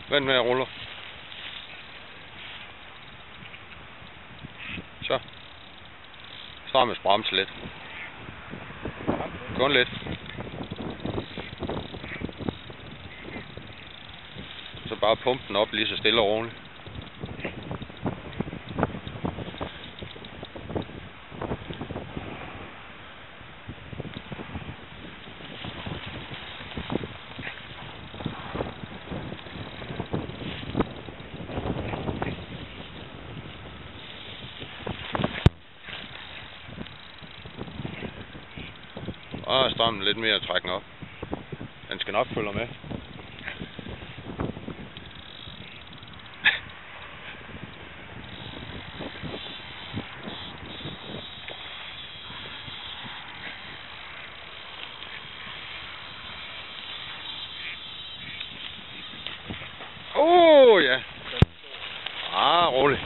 Vent med at rulle. Så. Strammes bremse lidt. Kun lidt. Så bare pump den op lige så stille og roligt. Og stram den lidt mere og træk den op. Den skal nok følge med. Ja. Rolig.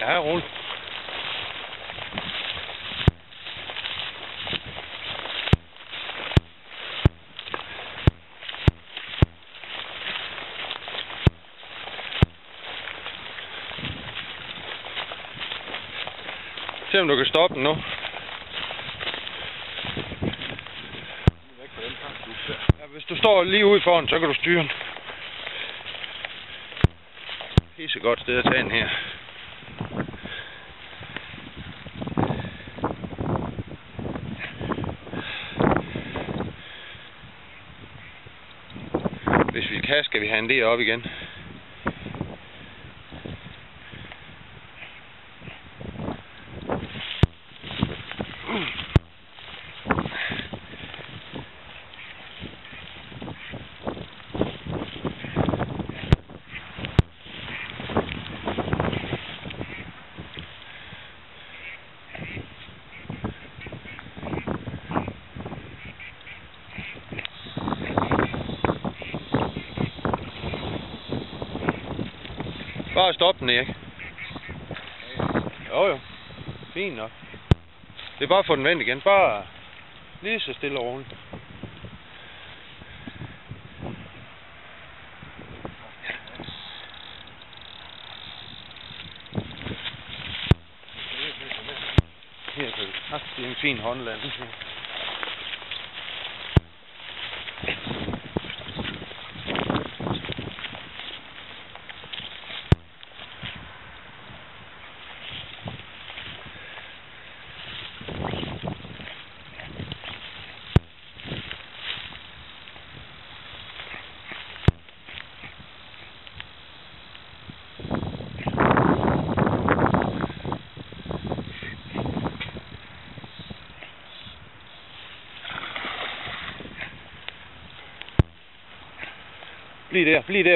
Ja, rolig. Se om du kan stoppe den nu. Ja, hvis du står lige ude foran, så kan du styre den. Pisse godt sted at tage den her. Hvis vi kan, skal vi have en der op igen. Bare stop den, Erik. Jo. Fint nok. Det er bare at få den vendt igen. Bare lige så stille og roligt. Her kan du. Det er en fin håndlanding.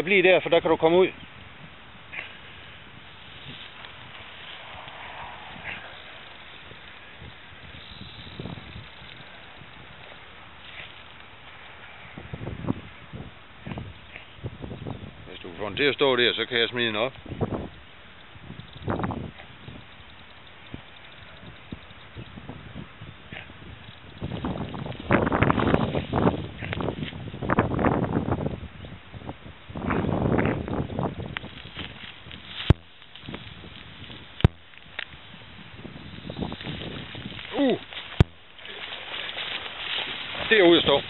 Bliv der, for der kan du komme ud. Hvis du får den til at stå der, så kan jeg smide den op. Det er ude at stå.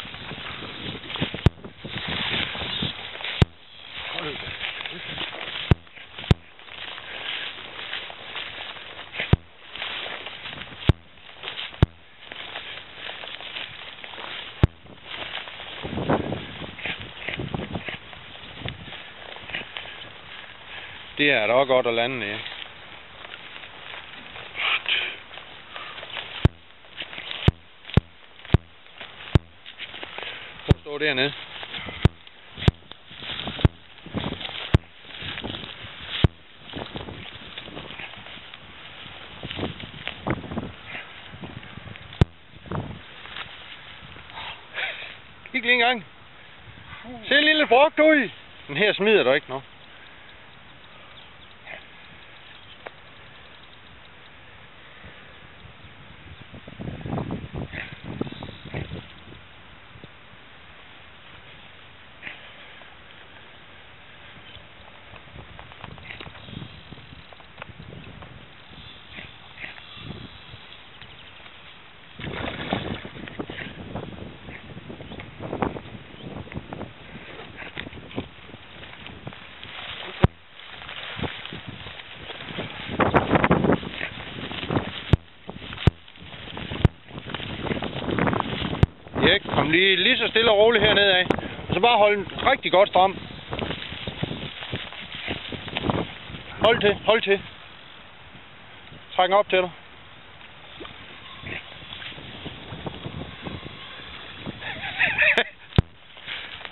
Det er da også godt at lande i. Stå dernede. Kig lige en gang. Se en lille brugt ud. Den her smider du ikke nu. Kom lige så stille og roligt hernede af. Og så bare hold den rigtig godt stram. Hold til. Træk op til dig.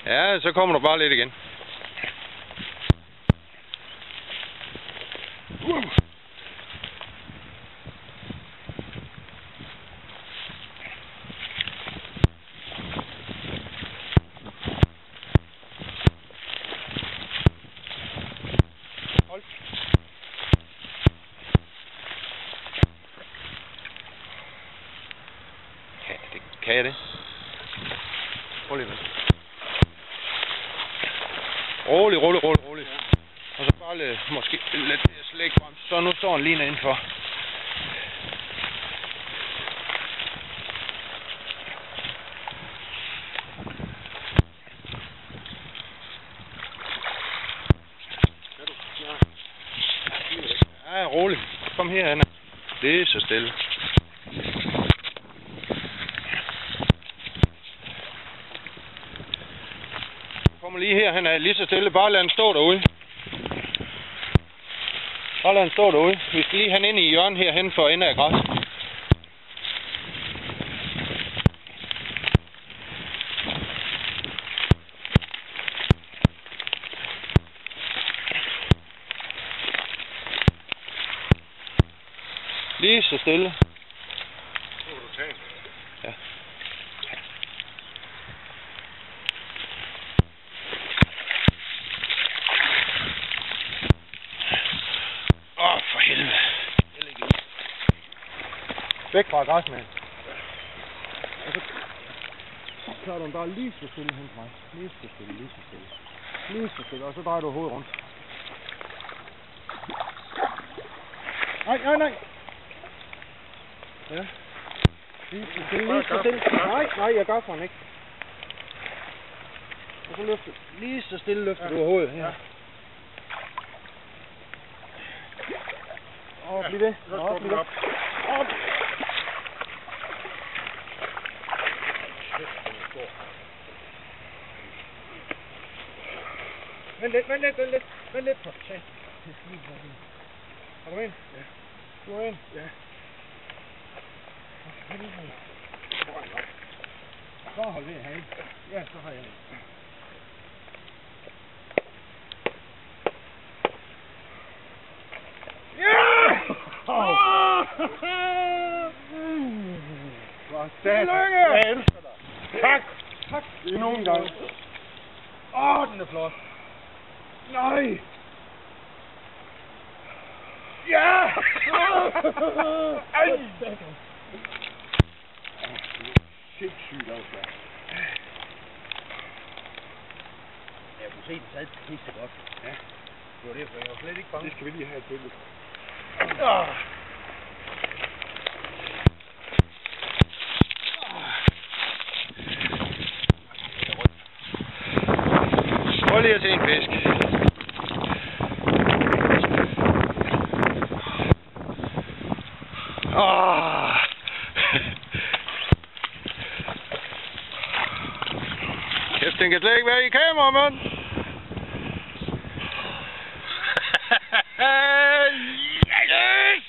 Ja, så kommer du bare lidt igen. Hold. Kan jeg det? Prøv lige. Rolig. Og så bare måske lidt slæk frem. Så nu står han lige indenfor. Ja, rolig. Kom herhen. Det er så stille. Kommer lige her, han er lige så stille. Bare lad han stå derude. Vi skal lige have ind i hjørnet herhen for enden af græs. Lige så stille. Ja. For helvede. Væk fra græsmanden. Og så tager du den bare lige så stille hen til mig. Lige så stille. Og så drejer du hovedet rundt. Nej. Ja. Lige så stille. Nej, jeg gør for den ikke. Og så løfter lige så stille løfter du hovedet her. Bliv ved. Op. Vent lidt. Har du en? Ja. Du har en? Ja. Så hold ved herinde. Ja, så har jeg en. Tillykke! Jeg elsker dig. Tak. Endnu en gang. Den er flot. Nej. Ja! Ej! Sindssygt afslag. Jeg kunne se, den sad pisse godt. Ja. Det var det, for jeg var slet ikke bange. Det skal vi lige have et billede. Prøv lige at se en fisk. Kæft, den kan slet ikke være i kamera, mand. Yes!